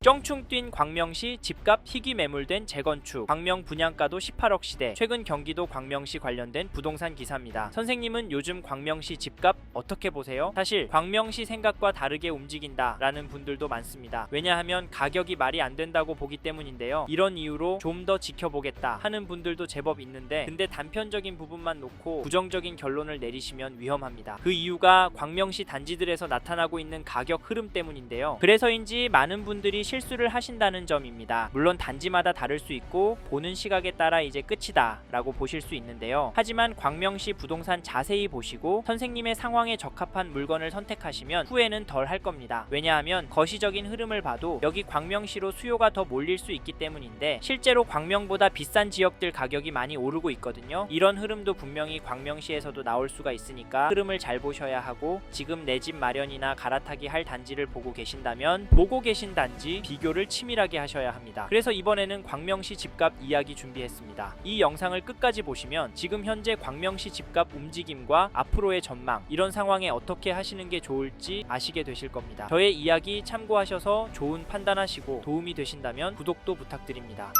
껑충 뛴 광명시 집값 희귀 매물된 재건축, 광명 분양가도 18억 시대. 최근 경기도 광명시 관련된 부동산 기사입니다. 선생님은 요즘 광명시 집값 어떻게 보세요? 사실 광명시 생각과 다르게 움직인다 라는 분들도 많습니다. 왜냐하면 가격이 말이 안 된다고 보기 때문인데요. 이런 이유로 좀 더 지켜보겠다 하는 분들도 제법 있는데, 근데 단편적인 부분만 놓고 부정적인 결론을 내리시면 위험합니다. 그 이유가 광명시 단지들에서 나타나고 있는 가격 흐름 때문인데요. 그래서인지 많은 분들이 실수를 하신다는 점입니다. 물론 단지마다 다를 수 있고 보는 시각에 따라 이제 끝이다 라고 보실 수 있는데요. 하지만 광명시 부동산 자세히 보시고 선생님의 상황에 적합한 물건을 선택하시면 후회는 덜 할 겁니다. 왜냐하면 거시적인 흐름을 봐도 여기 광명시로 수요가 더 몰릴 수 있기 때문인데, 실제로 광명보다 비싼 지역들 가격이 많이 오르고 있거든요. 이런 흐름도 분명히 광명시에서도 나올 수가 있으니까 흐름을 잘 보셔야 하고, 지금 내 집 마련이나 갈아타기 할 단지를 보고 계신다면 보고 계신 단지 비교를 치밀하게 하셔야 합니다. 그래서 이번에는 광명시 집값 이야기 준비했습니다. 이 영상을 끝까지 보시면 지금 현재 광명시 집값 움직임과 앞으로의 전망, 이런 상황에 어떻게 하시는 게 좋을지 아시게 되실 겁니다. 저의 이야기 참고하셔서 좋은 판단하시고 도움이 되신다면 구독도 부탁드립니다.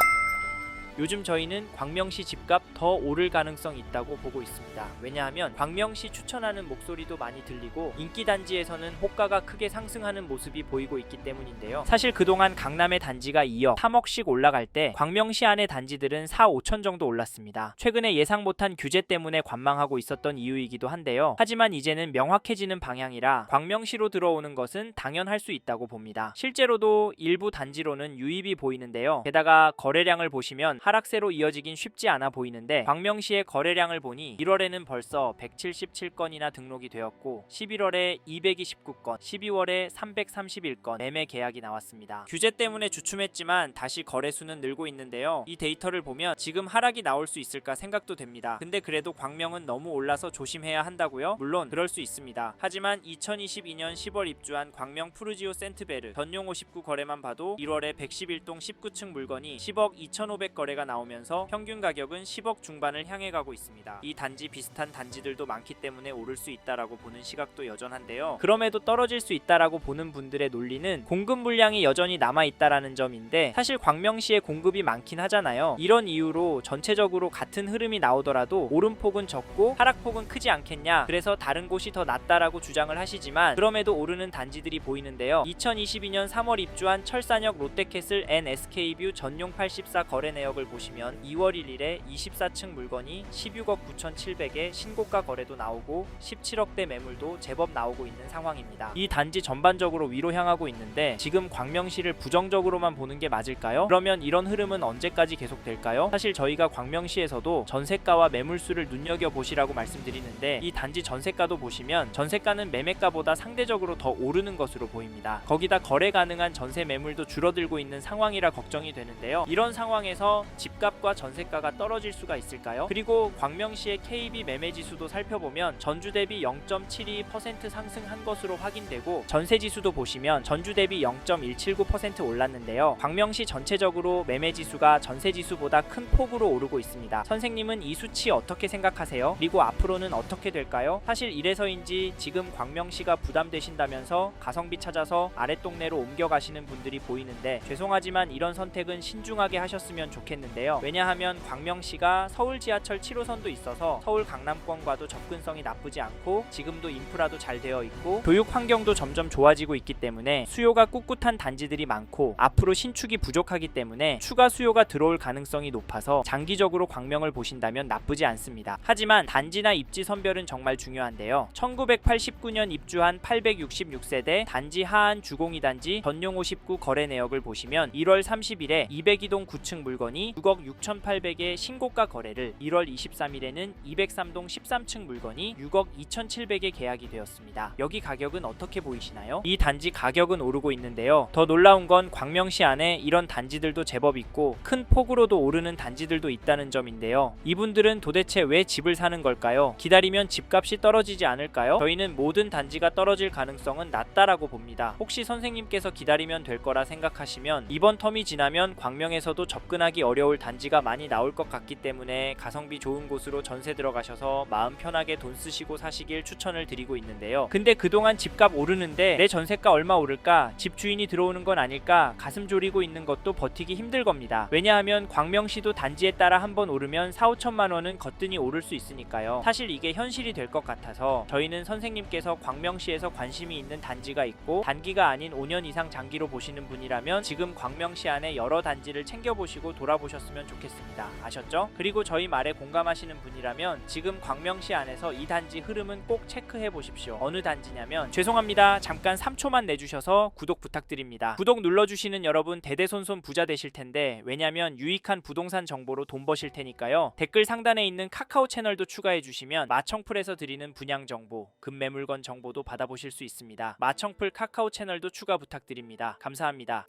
요즘 저희는 광명시 집값 더 오를 가능성이 있다고 보고 있습니다. 왜냐하면 광명시 추천하는 목소리도 많이 들리고 인기 단지에서는 호가가 크게 상승하는 모습이 보이고 있기 때문인데요. 사실 그동안 강남의 단지가 2억, 3억씩 올라갈 때 광명시 안의 단지들은 4, 5천 정도 올랐습니다. 최근에 예상 못한 규제 때문에 관망하고 있었던 이유이기도 한데요. 하지만 이제는 명확해지는 방향이라 광명시로 들어오는 것은 당연할 수 있다고 봅니다. 실제로도 일부 단지로는 유입이 보이는데요. 게다가 거래량을 보시면 하락세로 이어지긴 쉽지 않아 보이는데, 광명시의 거래량을 보니 1월에는 벌써 177건이나 등록이 되었고 11월에 229건, 12월에 331건 매매 계약이 나왔습니다. 규제 때문에 주춤했지만 다시 거래수는 늘고 있는데요. 이 데이터를 보면 지금 하락이 나올 수 있을까 생각도 됩니다. 근데 그래도 광명은 너무 올라서 조심해야 한다고요? 물론 그럴 수 있습니다. 하지만 2022년 10월 입주한 광명 푸르지오 센트베르 전용 59 거래만 봐도 1월에 111동 19층 물건이 10억 2,500 거래가 나오면서 평균 가격은 10억 중반을 향해 가고 있습니다. 이 단지 비슷한 단지들도 많기 때문에 오를 수 있다라고 보는 시각도 여전한데요. 그럼에도 떨어질 수 있다라고 보는 분들의 논리는 공급 물량이 여전히 남아 있다라는 점인데, 사실 광명시에 공급이 많긴 하잖아요. 이런 이유로 전체적으로 같은 흐름이 나오더라도 오름폭은 적고 하락폭은 크지 않겠냐, 그래서 다른 곳이 더 낫다라고 주장을 하시지만 그럼에도 오르는 단지들이 보이는데요. 2022년 3월 입주한 철산역 롯데캐슬 앤 SK뷰 전용 84 거래 내역을 보시면 2월 1일에 24층 물건이 16억 9,700에 신고가 거래도 나오고 17억대 매물도 제법 나오고 있는 상황입니다. 이 단지 전반적으로 위로 향하고 있는데 지금 광명시를 부정적으로만 보는 게 맞을까요? 그러면 이런 흐름은 언제까지 계속될까요? 사실 저희가 광명시에서도 전세가와 매물수를 눈여겨보시라고 말씀드리는데, 이 단지 전세가도 보시면 전세가는 매매가보다 상대적으로 더 오르는 것으로 보입니다. 거기다 거래 가능한 전세 매물도 줄어들고 있는 상황이라 걱정이 되는데요. 이런 상황에서 집값과 전세가가 떨어질 수가 있을까요? 그리고 광명시의 KB 매매지수도 살펴보면 전주 대비 0.72% 상승한 것으로 확인되고, 전세지수도 보시면 전주 대비 0.179% 올랐는데요. 광명시 전체적으로 매매지수가 전세지수보다 큰 폭으로 오르고 있습니다. 선생님은 이 수치 어떻게 생각하세요? 그리고 앞으로는 어떻게 될까요? 사실 이래서인지 지금 광명시가 부담되신다면서 가성비 찾아서 아랫동네로 옮겨가시는 분들이 보이는데, 죄송하지만 이런 선택은 신중하게 하셨으면 좋겠는데요. 왜냐하면 광명시가 서울 지하철 7호선도 있어서 서울 강남권과도 접근성이 나쁘지 않고 지금도 인프라도 잘 되어 있고 교육 환경도 점점 좋아지고 있기 때문에 수요가 꿋꿋한 단지들이 많고 앞으로 신축이 부족하기 때문에 추가 수요가 들어올 가능성이 높아서 장기적으로 광명을 보신다면 나쁘지 않습니다. 하지만 단지나 입지 선별은 정말 중요한데요. 1989년 입주한 866세대 단지 하안 주공이 단지 전용 59 거래 내역을 보시면 1월 30일에 202동 9층 물건이 6억 6,800에 신고가 거래를, 1월 23일에는 203동 13층 물건이 6억 2,700에 계약이 되었습니다. 여기 가격은 어떻게 보이시나요? 이 단지 가격은 오르고 있는데요. 더 놀라운 건 광명시 안에 이런 단지들도 제법 있고 큰 폭으로도 오르는 단지들도 있다는 점인데요. 이분들은 도대체 왜 집을 사는 걸까요? 기다리면 집값이 떨어지지 않을까요? 저희는 모든 단지가 떨어질 가능성은 낮다라고 봅니다. 혹시 선생님께서 기다리면 될 거라 생각하시면 이번 텀이 지나면 광명에서도 접근하기 어려운 어려울 단지가 많이 나올 것 같기 때문에 가성비 좋은 곳으로 전세 들어가셔서 마음 편하게 돈 쓰시고 사시길 추천을 드리고 있는데요. 근데 그동안 집값 오르는데 내 전세가 얼마 오를까? 집주인이 들어오는 건 아닐까? 가슴 졸이고 있는 것도 버티기 힘들 겁니다. 왜냐하면 광명시도 단지에 따라 한번 오르면 4-5천만 원은 거뜬히 오를 수 있으니까요. 사실 이게 현실이 될 것 같아서 저희는 선생님께서 광명시에서 관심이 있는 단지가 있고 단기가 아닌 5년 이상 장기로 보시는 분이라면 지금 광명시 안에 여러 단지를 챙겨보시고 돌아보셨으면 좋겠습니다. 아셨죠? 그리고 저희 말에 공감하시는 분이라면 지금 광명시 안에서 이 단지 흐름은 꼭 체크해 보십시오. 어느 단지냐면 죄송합니다. 잠깐 3초만 내주셔서 구독 부탁드립니다. 구독 눌러주시는 여러분 대대손손 부자 되실 텐데 왜냐면 유익한 부동산 정보로 돈 버실 테니까요. 댓글 상단에 있는 카카오 채널도 추가해 주시면 마청풀에서 드리는 분양 정보, 급매물건 정보도 받아보실 수 있습니다. 마청풀 카카오 채널도 추가 부탁드립니다. 감사합니다.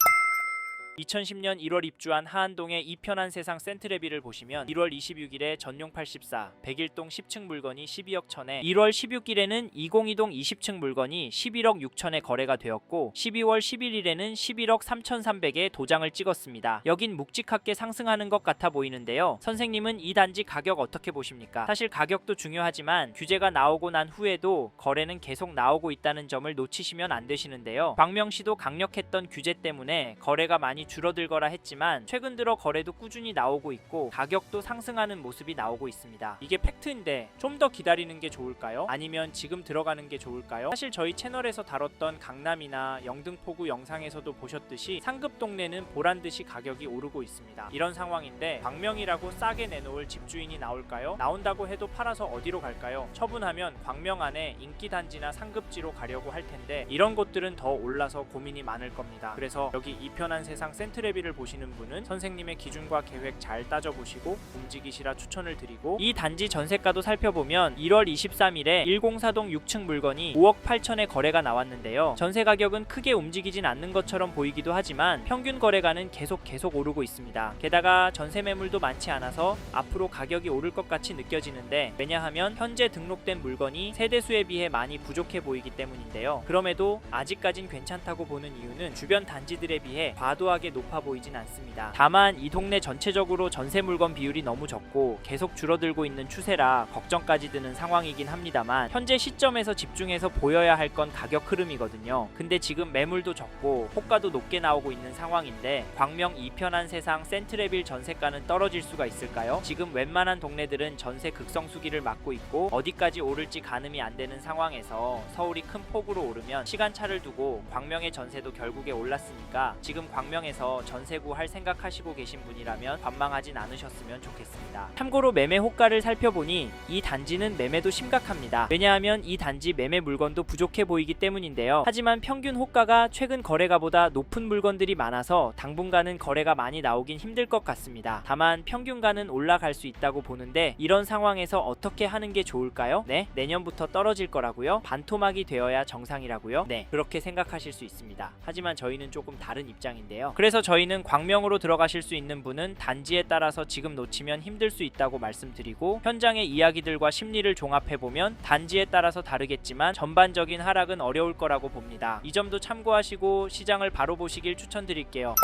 2010년 1월 입주한 하안동의 이편한 세상 센트레비를 보시면 1월 26일에 전용 84, 101동 10층 물건이 12억 천에 1월 16일에는 202동 20층 물건이 11억 6천에 거래가 되었고 12월 11일에는 11억 3,300에 도장을 찍었습니다. 여긴 묵직하게 상승하는 것 같아 보이는데요. 선생님은 이 단지 가격 어떻게 보십니까? 사실 가격도 중요하지만 규제가 나오고 난 후에도 거래는 계속 나오고 있다는 점을 놓치시면 안 되시는데요. 광명시도 강력했던 규제 때문에 거래가 많이 줄어들거라 했지만 최근 들어 거래도 꾸준히 나오고 있고 가격도 상승하는 모습이 나오고 있습니다. 이게 팩트인데 좀 더 기다리는 게 좋을까요? 아니면 지금 들어가는 게 좋을까요? 사실 저희 채널에서 다뤘던 강남이나 영등포구 영상에서도 보셨듯이 상급 동네는 보란듯이 가격이 오르고 있습니다. 이런 상황인데 광명이라고 싸게 내놓을 집주인이 나올까요? 나온다고 해도 팔아서 어디로 갈까요? 처분하면 광명 안에 인기 단지나 상급지로 가려고 할 텐데 이런 곳들은 더 올라서 고민이 많을 겁니다. 그래서 여기 이편한 세상 센트레비를 보시는 분은 선생님의 기준과 계획 잘 따져보시고 움직이시라 추천을 드리고 이 단지 전세가도 살펴보면 1월 23일에 104동 6층 물건이 5억 8천에 거래가 나왔는데요. 전세 가격은 크게 움직이진 않는 것처럼 보이기도 하지만 평균 거래가는 계속 오르고 있습니다. 게다가 전세 매물도 많지 않아서 앞으로 가격이 오를 것 같이 느껴지는데 왜냐하면 현재 등록된 물건이 세대수에 비해 많이 부족해 보이기 때문인데요. 그럼에도 아직까진 괜찮다고 보는 이유는 주변 단지들에 비해 과도하게 높아 보이진 않습니다. 다만 이 동네 전체적으로 전세 물건 비율이 너무 적고 계속 줄어들고 있는 추세라 걱정까지 드는 상황이긴 합니다만 현재 시점에서 집중해서 보여야 할 건 가격 흐름이거든요. 근데 지금 매물도 적고 호가도 높게 나오고 있는 상황인데 광명 이편한 세상 센트레빌 전세가는 떨어질 수가 있을까요? 지금 웬만한 동네들은 전세 극성수기를 맞고 있고 어디까지 오를지 가늠이 안 되는 상황에서 서울이 큰 폭으로 오르면 시간차를 두고 광명의 전세도 결국에 올랐으니까 지금 광명에서 전세 구할 생각하시고 계신 분이라면 관망하진 않으셨으면 좋겠습니다. 참고로 매매 호가를 살펴보니 이 단지는 매매도 심각합니다. 왜냐하면 이 단지 매매 물건도 부족해 보이기 때문인데요. 하지만 평균 호가가 최근 거래가보다 높은 물건들이 많아서 당분간은 거래가 많이 나오긴 힘들 것 같습니다. 다만 평균가는 올라갈 수 있다고 보는데 이런 상황에서 어떻게 하는 게 좋을까요? 네? 내년부터 떨어질 거라고요? 반토막이 되어야 정상이라고요? 네, 그렇게 생각하실 수 있습니다. 하지만 저희는 조금 다른 입장인데요. 그래서 저희는 광명으로 들어가실 수 있는 분은 단지에 따라서 지금 놓치면 힘들 수 있다고 말씀드리고 현장의 이야기들과 심리를 종합해보면 단지에 따라서 다르겠지만 전반적인 하락은 어려울 거라고 봅니다. 이 점도 참고하시고 시장을 바로 보시길 추천드릴게요.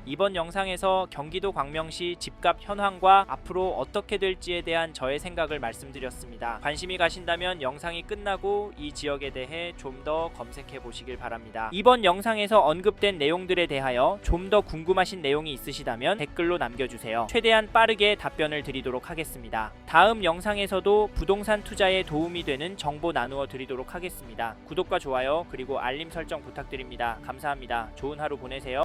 이번 영상에서 경기도 광명시 집값 현황과 앞으로 어떻게 될지에 대한 저의 생각을 말씀드렸습니다. 관심이 가신다면 영상이 끝나고 이 지역에 대해 좀 더 검색해 보시길 바랍니다. 이번 영상에서 언급된 내용들에 대하여 좀 더 궁금하신 내용이 있으시다면 댓글로 남겨주세요. 최대한 빠르게 답변을 드리도록 하겠습니다. 다음 영상에서도 부동산 투자에 도움이 되는 정보 나누어 드리도록 하겠습니다. 구독과 좋아요 그리고 알림 설정 부탁드립니다. 감사합니다. 좋은 하루 보내세요.